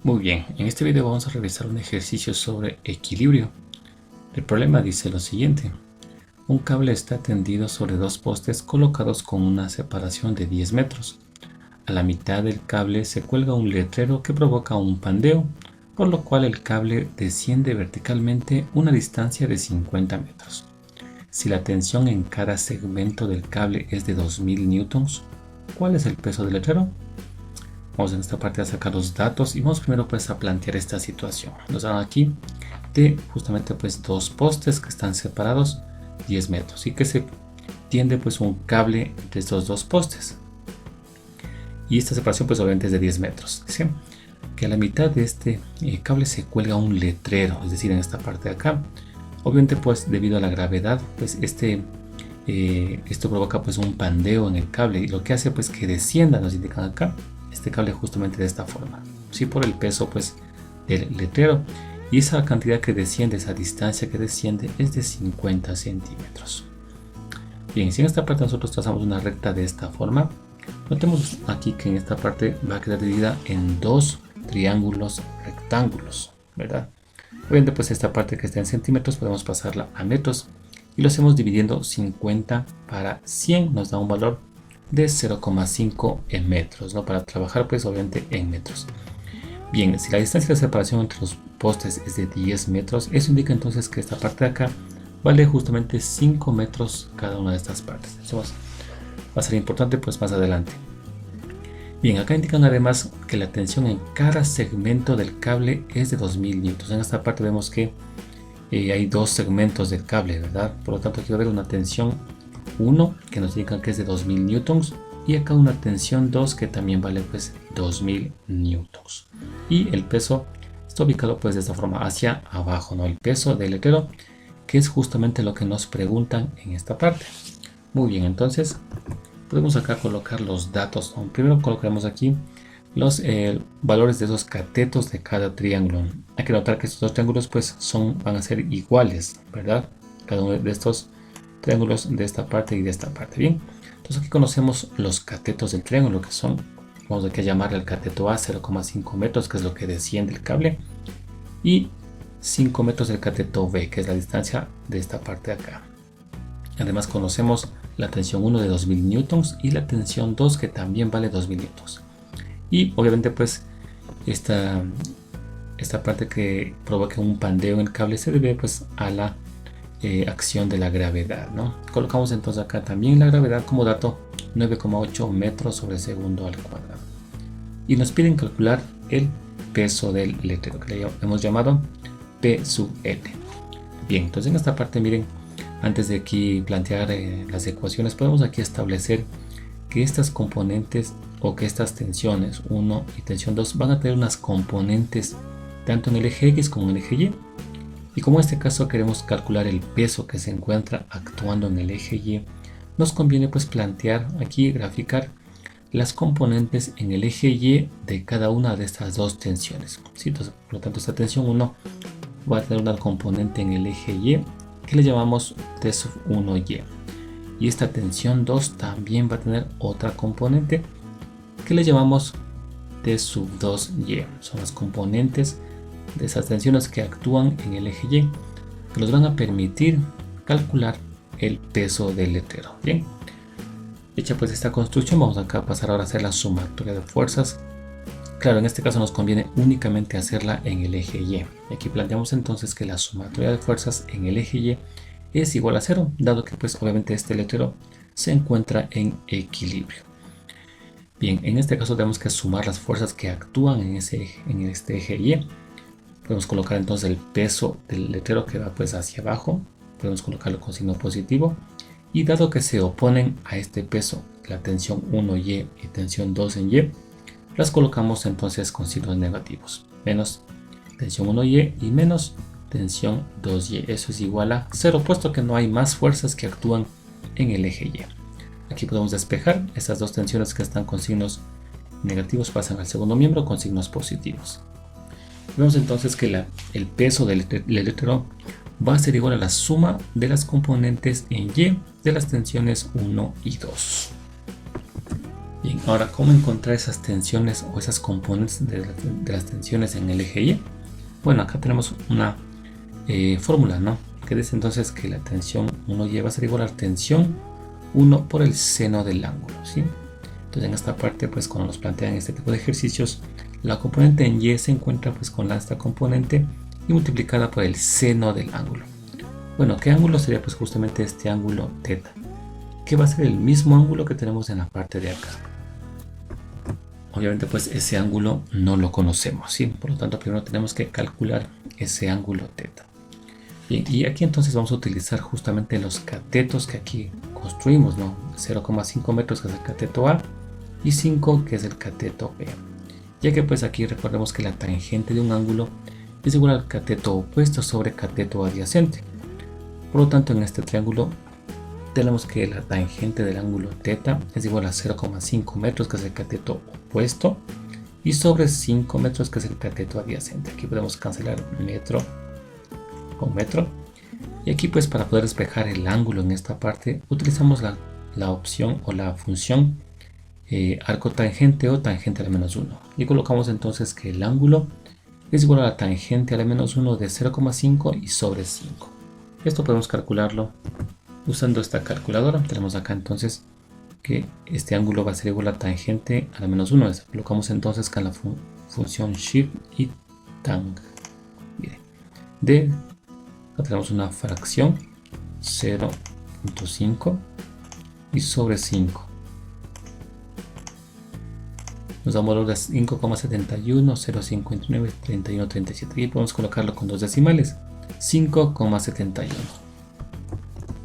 Muy bien, en este video vamos a realizar un ejercicio sobre equilibrio. El problema dice lo siguiente. Un cable está tendido sobre dos postes colocados con una separación de 10 metros. A la mitad del cable se cuelga un letrero que provoca un pandeo, por lo cual el cable desciende verticalmente una distancia de 50 metros. Si la tensión en cada segmento del cable es de 2000 newtons, ¿cuál es el peso del letrero? Vamos en esta parte a sacar los datos y vamos primero pues a plantear esta situación. Nos dan aquí de justamente pues dos postes que están separados 10 metros y que se tiende pues un cable entre estos dos postes. Y esta separación pues obviamente es de 10 metros. ¿Sí? Que a la mitad de este cable se cuelga un letrero, es decir, en esta parte de acá. Obviamente pues debido a la gravedad pues esto provoca pues un pandeo en el cable y lo que hace pues que descienda, nos indican acá, este cable justamente de esta forma, sí, por el peso pues del letrero, y esa cantidad que desciende, esa distancia que desciende es de 50 centímetros. Bien, si en esta parte nosotros trazamos una recta de esta forma, notemos aquí que en esta parte va a quedar dividida en dos triángulos rectángulos, ¿verdad? Obviamente pues esta parte que está en centímetros podemos pasarla a metros y lo hacemos dividiendo 50 para 100, nos da un valor de 0,5 en metros, ¿no? Para trabajar pues obviamente en metros. Bien, si la distancia de separación entre los postes es de 10 metros, eso indica entonces que esta parte de acá vale justamente 5 metros cada una de estas partes. Eso va a ser importante pues más adelante. Bien, acá indican además que la tensión en cada segmento del cable es de 2000 newtons. En esta parte vemos que hay dos segmentos del cable, ¿verdad? Por lo tanto aquí va a haber una tensión 1 que nos indican que es de 2000 newtons y acá una tensión 2 que también vale pues 2000 newtons. Y el peso está ubicado pues de esta forma hacia abajo, ¿no? El peso del letrero, que es justamente lo que nos preguntan en esta parte. Muy bien, entonces podemos acá colocar los datos, ¿no? Primero colocaremos aquí los valores de esos catetos de cada triángulo. Hay que notar que estos dos triángulos pues van a ser iguales, ¿verdad? Cada uno de estos triángulos de esta parte y de esta parte. Bien, entonces aquí conocemos los catetos del triángulo, que son, vamos a llamarle el cateto A, 0,5 metros, que es lo que desciende el cable, y 5 metros del cateto B, que es la distancia de esta parte de acá. Además conocemos la tensión 1 de 2000 newtons y la tensión 2 que también vale 2000 newtons. Y obviamente pues esta parte que provoca un pandeo en el cable se debe pues a la acción de la gravedad, ¿no? Colocamos entonces acá también la gravedad como dato, 9,8 metros sobre segundo al cuadrado. Y nos piden calcular el peso del letrero, que le hemos llamado P sub L. Bien, entonces en esta parte miren, antes de aquí plantear las ecuaciones, podemos aquí establecer que estas componentes o que estas tensiones 1 y tensión 2 van a tener unas componentes tanto en el eje X como en el eje Y. Y como en este caso queremos calcular el peso que se encuentra actuando en el eje Y, nos conviene pues plantear aquí, graficar las componentes en el eje Y de cada una de estas dos tensiones. ¿Sí? Entonces, por lo tanto, esta tensión 1 va a tener una componente en el eje Y que le llamamos T sub 1Y. Y esta tensión 2 también va a tener otra componente que le llamamos T sub 2Y. Son las componentes de esas tensiones que actúan en el eje Y, que nos van a permitir calcular el peso del letrero. Bien, hecha pues esta construcción, vamos acá a pasar ahora a hacer la sumatoria de fuerzas. Claro, en este caso nos conviene únicamente hacerla en el eje Y. Aquí planteamos entonces que la sumatoria de fuerzas en el eje Y es igual a 0, dado que pues obviamente este letrero se encuentra en equilibrio. Bien, en este caso tenemos que sumar las fuerzas que actúan en este eje Y. Podemos colocar entonces el peso del letrero que va pues hacia abajo, podemos colocarlo con signo positivo, y dado que se oponen a este peso, la tensión 1Y y tensión 2 en Y, las colocamos entonces con signos negativos, menos tensión 1Y y menos tensión 2Y. Eso es igual a 0, puesto que no hay más fuerzas que actúan en el eje Y. Aquí podemos despejar estas dos tensiones que están con signos negativos, pasan al segundo miembro con signos positivos. Vemos entonces que el peso del letrero va a ser igual a la suma de las componentes en Y de las tensiones 1 y 2. Bien, Ahora, ¿cómo encontrar esas tensiones o esas componentes de las tensiones en el eje Y? Bueno, acá tenemos una fórmula, ¿no? Que dice entonces que la tensión 1Y va a ser igual a la tensión 1 por el seno del ángulo, ¿sí? Entonces en esta parte, pues cuando nos plantean este tipo de ejercicios, la componente en Y se encuentra pues con esta componente y multiplicada por el seno del ángulo. Bueno, ¿qué ángulo sería? Pues justamente este ángulo θ, que va a ser el mismo ángulo que tenemos en la parte de acá. Obviamente pues ese ángulo no lo conocemos, ¿sí? Por lo tanto primero tenemos que calcular ese ángulo θ. Bien, y aquí entonces vamos a utilizar justamente los catetos que aquí construimos, ¿no? 0,5 metros que es el cateto A y 5 que es el cateto B. Ya que pues aquí recordemos que la tangente de un ángulo es igual al cateto opuesto sobre cateto adyacente. Por lo tanto en este triángulo tenemos que la tangente del ángulo θ es igual a 0,5 metros que es el cateto opuesto y sobre 5 metros que es el cateto adyacente. Aquí podemos cancelar metro con metro, y aquí pues para poder despejar el ángulo en esta parte utilizamos la opción o la función arco tangente o tangente a la menos 1 y colocamos entonces que el ángulo es igual a la tangente a la menos 1 de 0,5 y sobre 5. Esto podemos calcularlo usando esta calculadora. Tenemos acá entonces que este ángulo va a ser igual a tangente a la menos 1. Colocamos entonces con la función shift y tang. Bien. Acá tenemos una fracción 0.5 y sobre 5. Nos da un valor de 5,71, 0,59, 31, 37. Y podemos colocarlo con dos decimales, 5,71.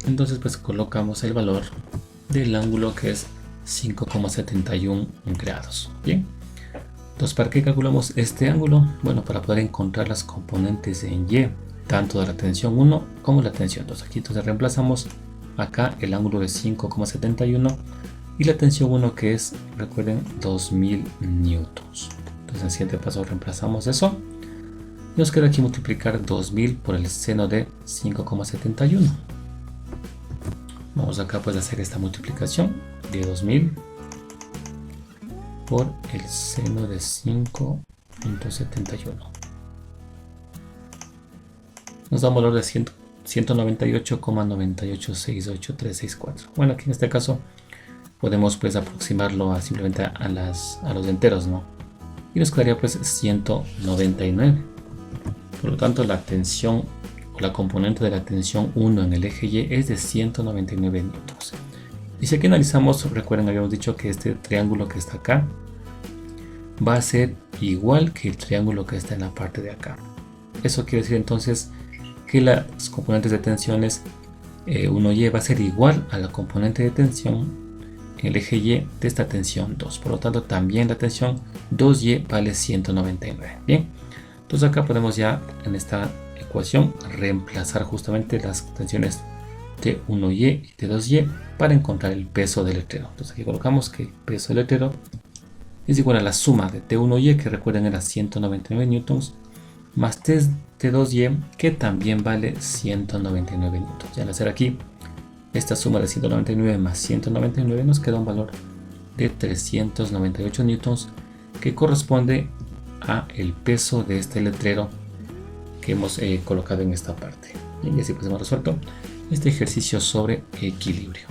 Entonces pues colocamos el valor del ángulo que es 5,71 grados. Bien. Entonces, ¿para qué calculamos este ángulo? Bueno, para poder encontrar las componentes en Y, tanto de la tensión 1 como la tensión 2. Aquí entonces reemplazamos acá el ángulo de 5,71 y la tensión 1 que es, recuerden, 2000 newtons. Entonces en el siguiente paso reemplazamos eso. Y nos queda aquí multiplicar 2000 por el seno de 5,71. Vamos acá pues a hacer esta multiplicación de 2000 por el seno de 5.71. Nos da un valor de 198,9868364. Bueno, aquí en este caso podemos pues aproximarlo a simplemente a los enteros, ¿no? Y nos quedaría pues 199. Por lo tanto la tensión o la componente de la tensión 1 en el eje Y es de 199 newtons. Y si aquí analizamos, recuerden, habíamos dicho que este triángulo que está acá va a ser igual que el triángulo que está en la parte de acá. Eso quiere decir entonces que las componentes de tensiones 1Y va a ser igual a la componente de tensión en el eje Y de esta tensión 2. Por lo tanto, también la tensión 2Y vale 199. Bien, entonces acá podemos ya en esta ecuación reemplazar justamente las tensiones de 1Y y de 2Y para encontrar el peso del letrero. Entonces aquí colocamos que el peso del letrero es igual a la suma de T1Y, que recuerden era 199 newtons, más T2Y, que también vale 199 newtons. Y al hacer aquí esta suma de 199 más 199 nos queda un valor de 398 newtons, que corresponde a el peso de este letrero que hemos colocado en esta parte. Y así pues hemos resuelto este ejercicio sobre equilibrio.